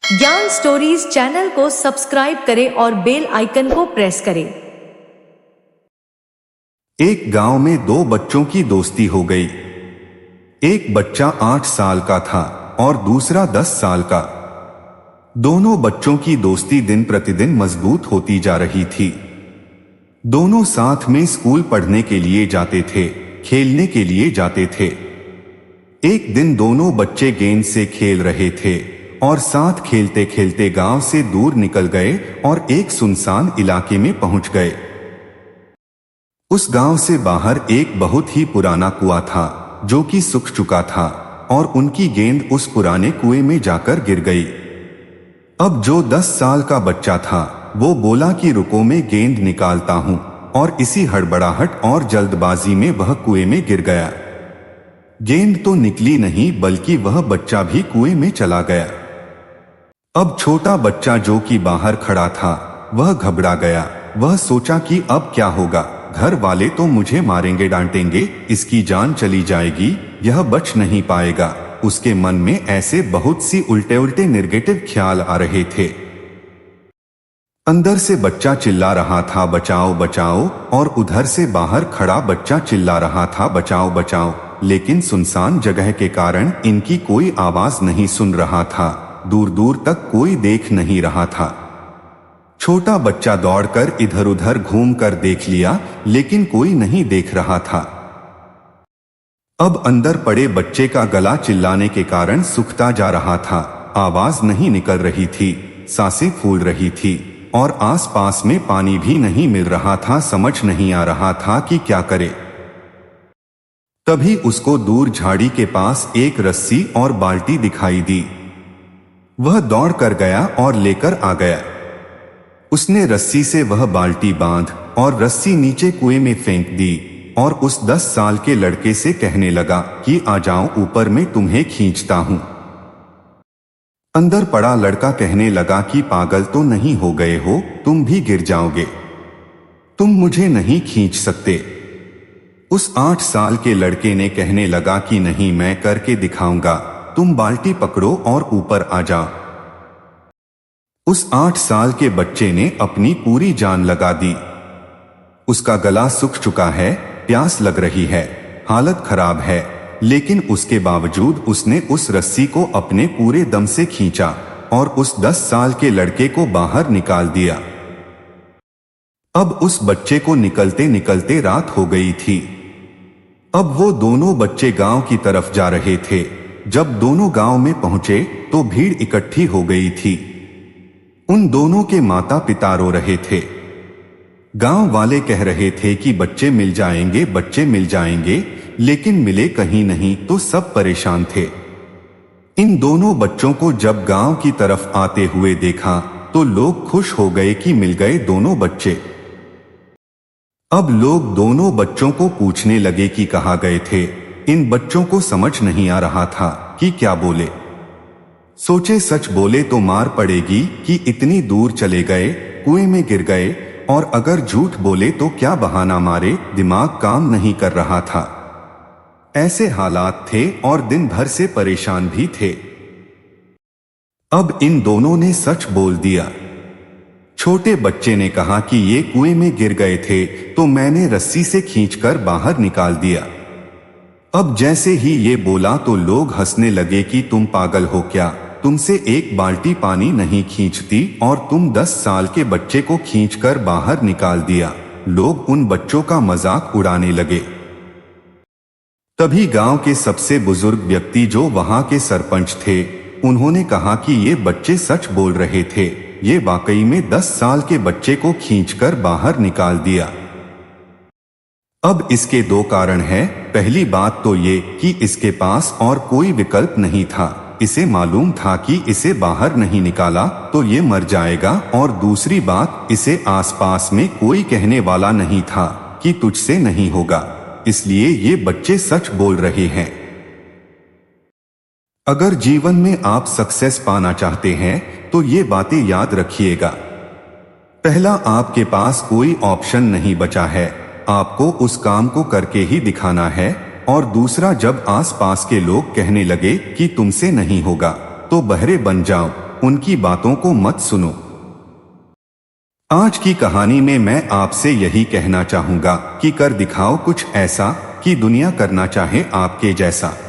ज्ञान stories channel को subscribe करें और बेल आइकन को प्रेस करें। एक गांव में दो बच्चों की दोस्ती हो गई। एक बच्चा 8 साल का था और दूसरा 10 साल का। दोनों बच्चों की दोस्ती दिन प्रतिदिन मजबूत होती जा रही थी। दोनों साथ में स्कूल पढ़ने के लिए जाते थे, खेलने के लिए जाते थे। एक दिन दोनों बच्चे गेंद से खेल रहे थे और साथ खेलते खेलते गांव से दूर निकल गए और एक सुनसान इलाके में पहुंच गए। उस गांव से बाहर एक बहुत ही पुराना कुआं था जो कि सूख चुका था और उनकी गेंद उस पुराने कुएं में जाकर गिर गई। अब जो 10 साल का बच्चा था वो बोला कि रुको, मैं गेंद निकालता हूं, और इसी हड़बड़ाहट और जल्दबाजी में वह कुएं में गिर गया। गेंद तो निकली नहीं बल्कि वह बच्चा भी कुएं में चला गया। अब छोटा बच्चा जो कि बाहर खड़ा था वह घबरा गया। वह सोचा कि अब क्या होगा, घर वाले तो मुझे मारेंगे, डांटेंगे, इसकी जान चली जाएगी, यह बच नहीं पाएगा। उसके मन में ऐसे बहुत सी उल्टे उल्टे नेगेटिव ख्याल आ रहे थे। अंदर से बच्चा चिल्ला रहा था बचाओ बचाओ, और उधर से बाहर खड़ा बच्चा चिल्ला रहा था बचाओ बचाओ, लेकिन सुनसान जगह के कारण इनकी कोई आवाज नहीं सुन रहा था। दूर दूर तक कोई देख नहीं रहा था। छोटा बच्चा दौड़कर इधर उधर घूमकर देख लिया लेकिन कोई नहीं देख रहा था। अब अंदर पड़े बच्चे का गला चिल्लाने के कारण सूखता जा रहा था। आवाज नहीं निकल रही थी, सांसें फूल रही थी और आसपास में पानी भी नहीं मिल रहा था। समझ नहीं आ रहा था कि क्या करे। तभी उसको दूर झाड़ी के पास एक रस्सी और बाल्टी दिखाई दी। वह दौड़ कर गया और लेकर आ गया। उसने रस्सी से वह बाल्टी बांध और रस्सी नीचे कुएं में फेंक दी और उस 10 साल के लड़के से कहने लगा कि आ जाओ ऊपर, मैं तुम्हें खींचता हूं। अंदर पड़ा लड़का कहने लगा कि पागल तो नहीं हो गए हो, तुम भी गिर जाओगे, तुम मुझे नहीं खींच सकते। उस 8 साल के लड़के ने कहने लगा कि नहीं, मैं करके दिखाऊंगा, तुम बाल्टी पकड़ो और ऊपर आ जाओ। उस 8 साल के बच्चे ने अपनी पूरी जान लगा दी। उसका गला सूख चुका है, प्यास लग रही है, हालत खराब है, लेकिन उसके बावजूद उसने उस रस्सी को अपने पूरे दम से खींचा और उस 10 साल के लड़के को बाहर निकाल दिया। अब उस बच्चे को निकलते निकलते रात हो गई थी। अब वो दोनों बच्चे गांव की तरफ जा रहे थे। जब दोनों गांव में पहुंचे तो भीड़ इकट्ठी हो गई थी। उन दोनों के माता पिता रो रहे थे। गांव वाले कह रहे थे कि बच्चे मिल जाएंगे, बच्चे मिल जाएंगे, लेकिन मिले कहीं नहीं, तो सब परेशान थे। इन दोनों बच्चों को जब गांव की तरफ आते हुए देखा तो लोग खुश हो गए कि मिल गए दोनों बच्चे। अब लोग दोनों बच्चों को पूछने लगे कि कहाँ गए थे। इन बच्चों को समझ नहीं आ रहा था कि क्या बोले। सोचे सच बोले तो मार पड़ेगी कि इतनी दूर चले गए, कुएं में गिर गए, और अगर झूठ बोले तो क्या बहाना मारे, दिमाग काम नहीं कर रहा था। ऐसे हालात थे और दिन भर से परेशान भी थे। अब इन दोनों ने सच बोल दिया। छोटे बच्चे ने कहा कि ये कुएं में गिर गए थे तो मैंने रस्सी से खींचकर बाहर निकाल दिया। अब जैसे ही ये बोला तो लोग हंसने लगे कि तुम पागल हो क्या, तुमसे एक बाल्टी पानी नहीं खींचती और तुम 10 साल के बच्चे को खींचकर बाहर निकाल दिया। लोग उन बच्चों का मजाक उड़ाने लगे। तभी गांव के सबसे बुजुर्ग व्यक्ति जो वहां के सरपंच थे, उन्होंने कहा कि ये बच्चे सच बोल रहे थे, ये वाकई में 10 साल के बच्चे को खींचकर बाहर निकाल दिया। अब इसके 2 कारण हैं। पहली बात तो ये कि इसके पास और कोई विकल्प नहीं था। इसे मालूम था कि इसे बाहर नहीं निकाला तो ये मर जाएगा, और दूसरी बात, इसे आसपास में कोई कहने वाला नहीं था कि तुझसे नहीं होगा, इसलिए ये बच्चे सच बोल रहे हैं। अगर जीवन में आप सक्सेस पाना चाहते हैं तो ये बातें याद रखिएगा। पहला, आपके पास कोई ऑप्शन नहीं बचा है, आपको उस काम को करके ही दिखाना है। और दूसरा, जब आसपास के लोग कहने लगे कि तुमसे नहीं होगा तो बहरे बन जाओ, उनकी बातों को मत सुनो। आज की कहानी में मैं आपसे यही कहना चाहूंगा कि कर दिखाओ कुछ ऐसा कि दुनिया करना चाहे आपके जैसा।